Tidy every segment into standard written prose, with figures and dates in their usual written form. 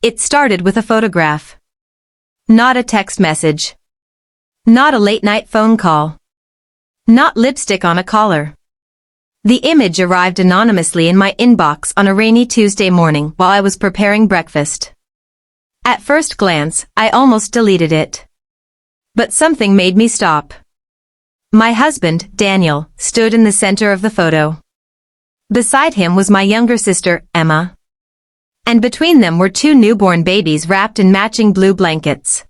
It started with a photograph. Not a text message. Not a late-night phone call. Not lipstick on a collar. The image arrived anonymously in my inbox on a rainy Tuesday morning while I was preparing breakfast. At first glance, I almost deleted it. But something made me stop. My husband, Daniel, stood in the center of the photo. Beside him was my younger sister, Emma. And between them were two newborn babies wrapped in matching blue blankets.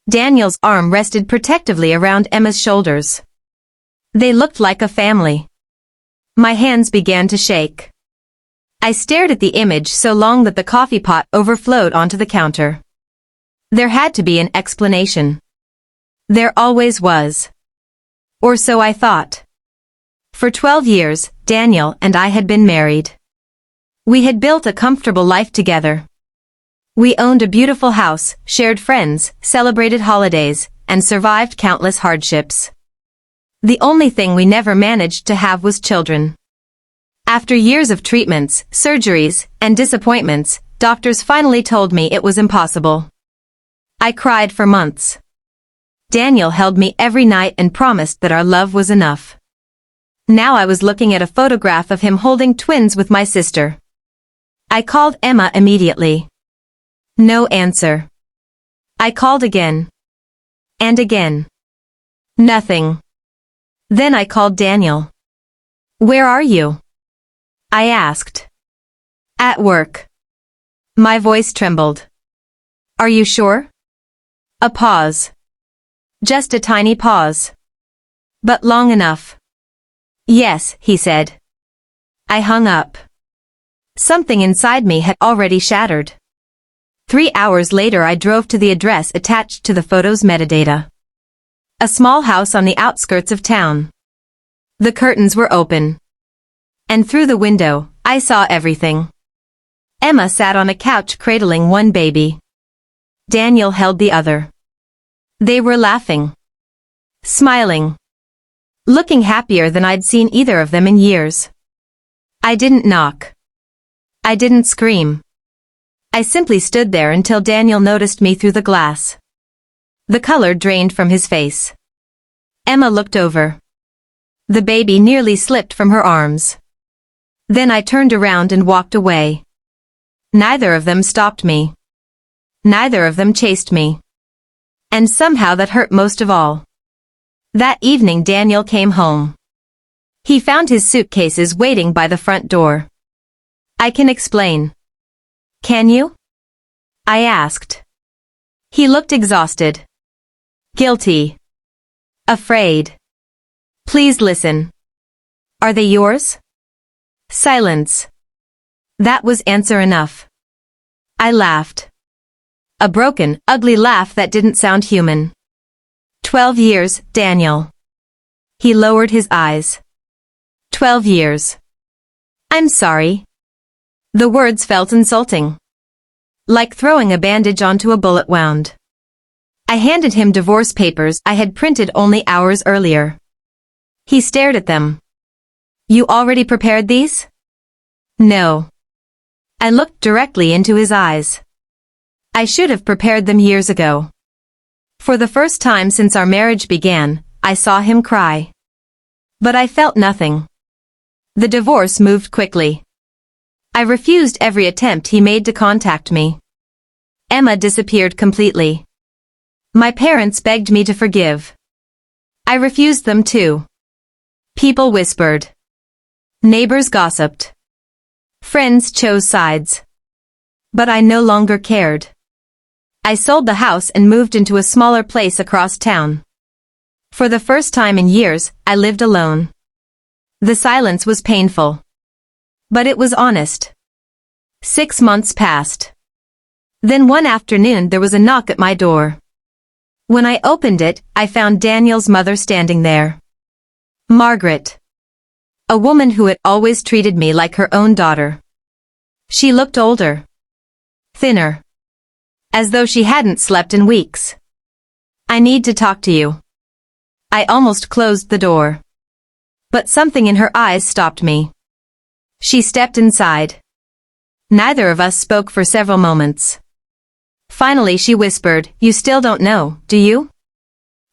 Daniel's arm rested protectively around Emma's shoulders. They looked like a family. My hands began to shake. I stared at the image so long that the coffee pot overflowed onto the counter. There had to be an explanation. There always was. Or so I thought. For 12 years, Daniel and I had been married. We had built a comfortable life together. We owned a beautiful house, shared friends, celebrated holidays, and survived countless hardships. The only thing we never managed to have was children. After years of treatments, surgeries, and disappointments, doctors finally told me it was impossible. I cried for months. Daniel held me every night and promised that our love was enough. Now I was looking at a photograph of him holding twins with my sister. I called Emma immediately. No answer. I called again. And again. Nothing. Then I called Daniel. Where are you? I asked. At work. My voice trembled. Are you sure? A pause. Just a tiny pause. But long enough. Yes, he said. I hung up. Something inside me had already shattered. 3 hours later I drove to the address attached to the photo's metadata. A small house on the outskirts of town. The curtains were open. And through the window, I saw everything. Emma sat on a couch cradling one baby. Daniel held the other. They were laughing. Smiling. Looking happier than I'd seen either of them in years. I didn't knock. I didn't scream. I simply stood there until Daniel noticed me through the glass. The color drained from his face. Emma looked over. The baby nearly slipped from her arms. Then I turned around and walked away. Neither of them stopped me. Neither of them chased me. And somehow that hurt most of all. That evening Daniel came home. He found his suitcases waiting by the front door. I can explain. Can you? I asked. He looked exhausted. Guilty. Afraid. Please listen. Are they yours? Silence. That was answer enough. I laughed. A broken, ugly laugh that didn't sound human. 12 years, Daniel. He lowered his eyes. 12 years. I'm sorry. The words felt insulting. Like throwing a bandage onto a bullet wound. I handed him divorce papers I had printed only hours earlier. He stared at them. You already prepared these? No. I looked directly into his eyes. I should have prepared them years ago. For the first time since our marriage began, I saw him cry. But I felt nothing. The divorce moved quickly. I refused every attempt he made to contact me. Emma disappeared completely. My parents begged me to forgive. I refused them too. People whispered. Neighbors gossiped. Friends chose sides. But I no longer cared. I sold the house and moved into a smaller place across town. For the first time in years, I lived alone. The silence was painful. But it was honest. 6 months passed. Then one afternoon there was a knock at my door. When I opened it, I found Daniel's mother standing there. Margaret. A woman who had always treated me like her own daughter. She looked older. Thinner. As though she hadn't slept in weeks. I need to talk to you. I almost closed the door. But something in her eyes stopped me. She stepped inside. Neither of us spoke for several moments. Finally she whispered, "You still don't know, do you?"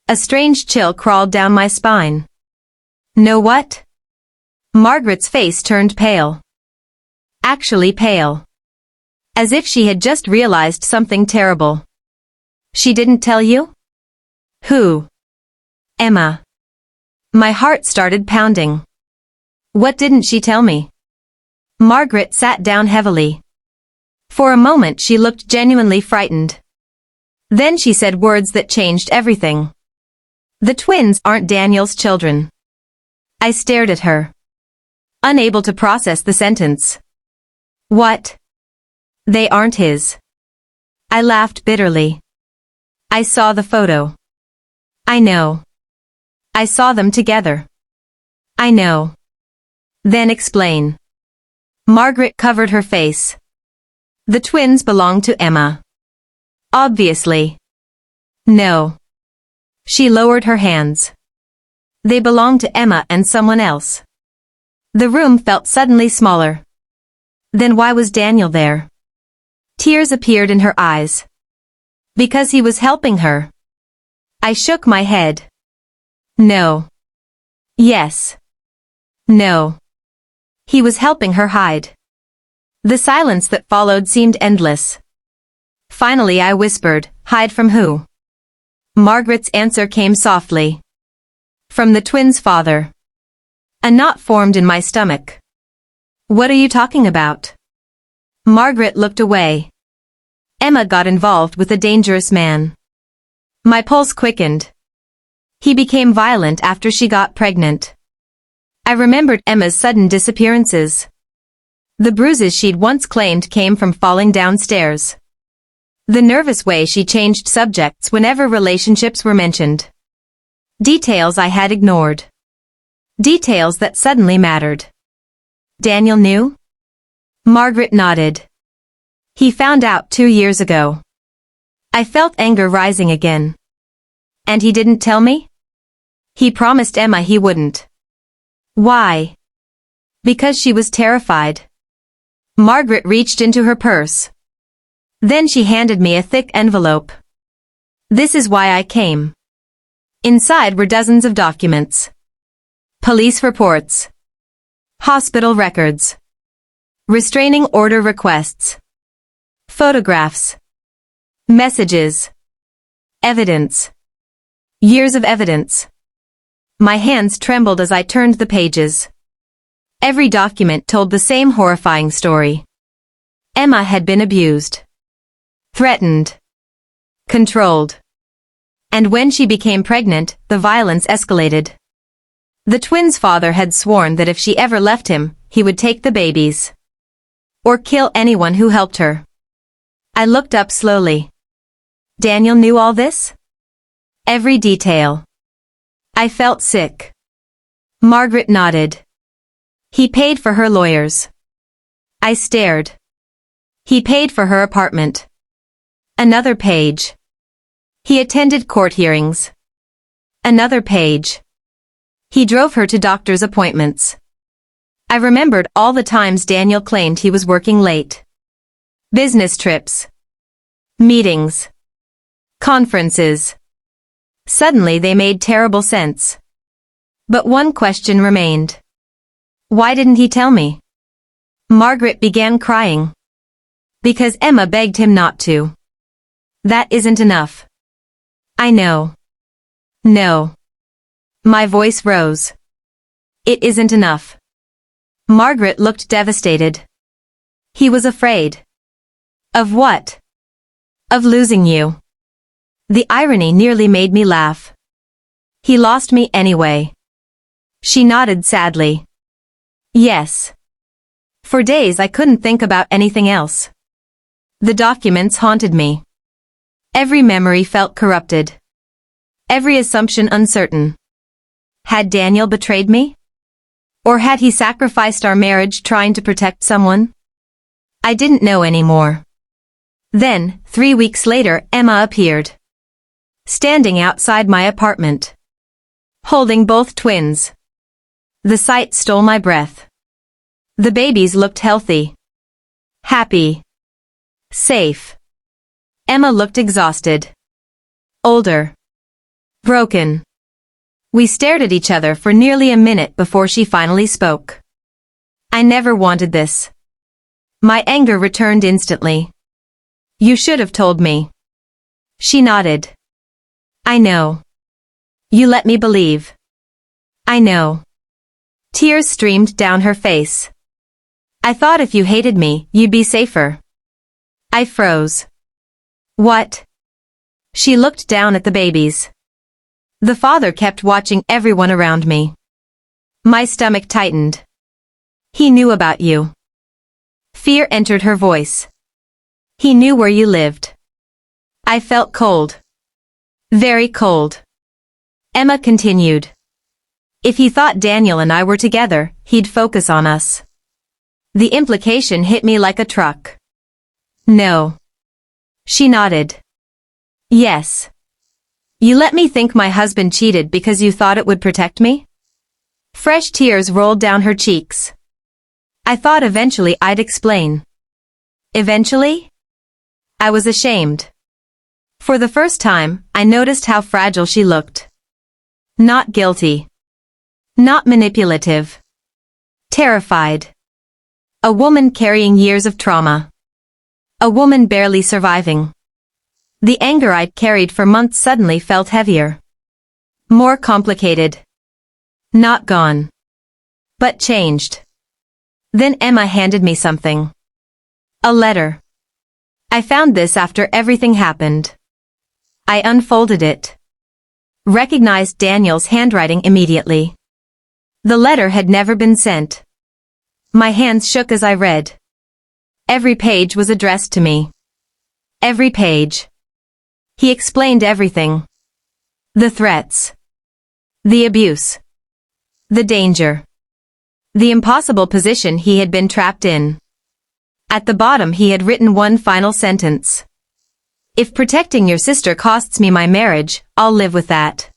A strange chill crawled down my spine. "Know what?" Margaret's face turned pale. Actually pale. As if she had just realized something terrible. "She didn't tell you?" "Who?" "Emma." My heart started pounding. "What didn't she tell me?" Margaret sat down heavily. For a moment she looked genuinely frightened. Then she said words that changed everything. "The twins aren't Daniel's children." I stared at her, unable to process the sentence. "What?" "They aren't his." I laughed bitterly. "I saw the photo." "I know." "I saw them together." "I know." "Then explain." Margaret covered her face. "The twins belong to Emma." "Obviously." "No." She lowered her hands. "They belong to Emma and someone else." The room felt suddenly smaller. Then why was Daniel there? Tears appeared in her eyes. Because he was helping her. I shook my head. No. Yes. No. He was helping her hide. The silence that followed seemed endless. Finally I whispered, "Hide from who?" Margaret's answer came softly. "From the twins' father." A knot formed in my stomach. "What are you talking about?" Margaret looked away. "Emma got involved with a dangerous man." My pulse quickened. "He became violent after she got pregnant." I remembered Emma's sudden disappearances. The bruises she'd once claimed came from falling downstairs. The nervous way she changed subjects whenever relationships were mentioned. Details I had ignored. Details that suddenly mattered. "Daniel knew?" Margaret nodded. "He found out 2 years ago." I felt anger rising again. "And he didn't tell me?" "He promised Emma he wouldn't." "Why?" "Because she was terrified." Margaret reached into her purse. Then she handed me a thick envelope. "This is why I came." Inside were dozens of documents. Police reports. Hospital records. Restraining order requests. Photographs. Messages. Evidence. Years of evidence. My hands trembled as I turned the pages. Every document told the same horrifying story. Emma had been abused. Threatened. Controlled. And when she became pregnant, the violence escalated. The twins' father had sworn that if she ever left him, he would take the babies. Or kill anyone who helped her. I looked up slowly. Daniel knew all this? Every detail. I felt sick. Margaret nodded. He paid for her lawyers. I stared. He paid for her apartment. Another page. He attended court hearings. Another page. He drove her to doctor's appointments. I remembered all the times Daniel claimed he was working late. Business trips. Meetings. Conferences. Suddenly they made terrible sense. But one question remained. Why didn't he tell me? Margaret began crying. Because Emma begged him not to. That isn't enough. I know. No. My voice rose. It isn't enough. Margaret looked devastated. He was afraid. Of what? Of losing you. The irony nearly made me laugh. He lost me anyway. She nodded sadly. Yes. For days I couldn't think about anything else. The documents haunted me. Every memory felt corrupted. Every assumption uncertain. Had Daniel betrayed me? Or had he sacrificed our marriage trying to protect someone? I didn't know anymore. Then, 3 weeks later, Emma appeared. Standing outside my apartment. Holding both twins. The sight stole my breath. The babies looked healthy. Happy. Safe. Emma looked exhausted. Older. Broken. We stared at each other for nearly a minute before she finally spoke. I never wanted this. My anger returned instantly. You should have told me. She nodded. I know. You let me believe. I know. Tears streamed down her face. I thought if you hated me, you'd be safer. I froze. What? She looked down at the babies. The father kept watching everyone around me. My stomach tightened. He knew about you. Fear entered her voice. He knew where you lived. I felt cold. Very cold. Emma continued. If he thought Daniel and I were together, he'd focus on us. The implication hit me like a truck. No. She nodded. Yes. You let me think my husband cheated because you thought it would protect me? Fresh tears rolled down her cheeks. I thought eventually I'd explain. Eventually? I was ashamed. For the first time, I noticed how fragile she looked. Not guilty. Not manipulative. Terrified. A woman carrying years of trauma. A woman barely surviving. The anger I'd carried for months suddenly felt heavier. More complicated. Not gone. But changed. Then Emma handed me something. A letter. I found this after everything happened. I unfolded it. Recognized Daniel's handwriting immediately. The letter had never been sent. My hands shook as I read. Every page was addressed to me. Every page. He explained everything. The threats. The abuse. The danger. The impossible position he had been trapped in. At the bottom he had written one final sentence. If protecting your sister costs me my marriage, I'll live with that.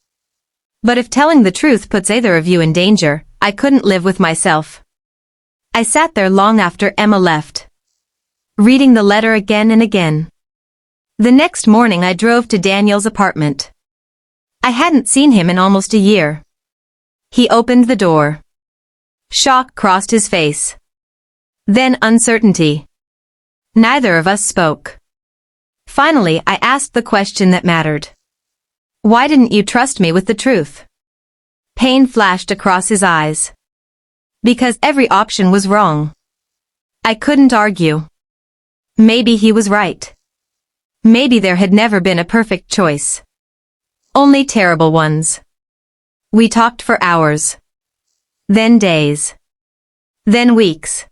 But if telling the truth puts either of you in danger, I couldn't live with myself. I sat there long after Emma left. Reading the letter again and again. The next morning I drove to Daniel's apartment. I hadn't seen him in almost a year. He opened the door. Shock crossed his face. Then uncertainty. Neither of us spoke. Finally, I asked the question that mattered. Why didn't you trust me with the truth? Pain flashed across his eyes. Because every option was wrong. I couldn't argue. Maybe he was right. Maybe there had never been a perfect choice. Only terrible ones. We talked for hours. Then days. Then weeks.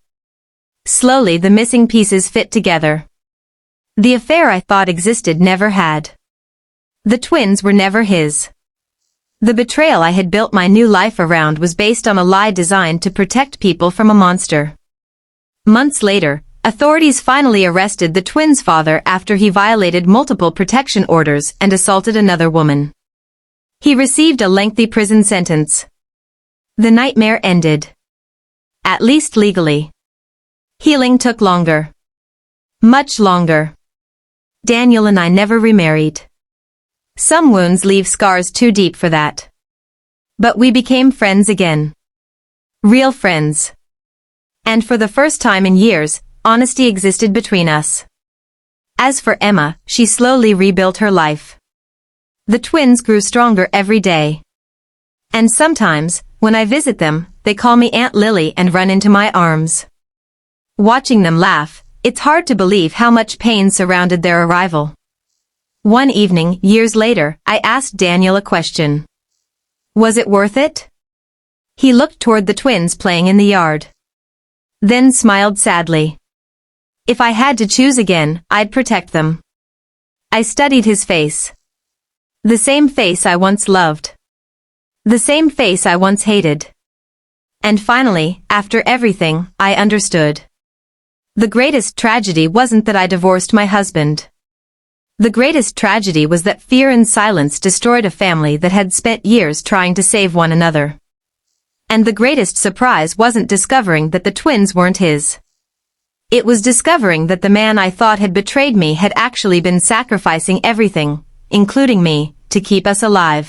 Slowly the missing pieces fit together. The affair I thought existed never had. The twins were never his. The betrayal I had built my new life around was based on a lie designed to protect people from a monster. Months later, authorities finally arrested the twins' father after he violated multiple protection orders and assaulted another woman. He received a lengthy prison sentence. The nightmare ended. At least legally. Healing took longer. Much longer. Daniel and I never remarried. Some wounds leave scars too deep for that. But we became friends again. Real friends. And for the first time in years, honesty existed between us. As for Emma, she slowly rebuilt her life. The twins grew stronger every day. And sometimes, when I visit them, they call me Aunt Lily and run into my arms. Watching them laugh, it's hard to believe how much pain surrounded their arrival. One evening, years later, I asked Daniel a question. Was it worth it? He looked toward the twins playing in the yard. Then smiled sadly. If I had to choose again, I'd protect them. I studied his face. The same face I once loved. The same face I once hated. And finally, after everything, I understood. The greatest tragedy wasn't that I divorced my husband. The greatest tragedy was that fear and silence destroyed a family that had spent years trying to save one another. And the greatest surprise wasn't discovering that the twins weren't his. It was discovering that the man I thought had betrayed me had actually been sacrificing everything, including me, to keep us alive.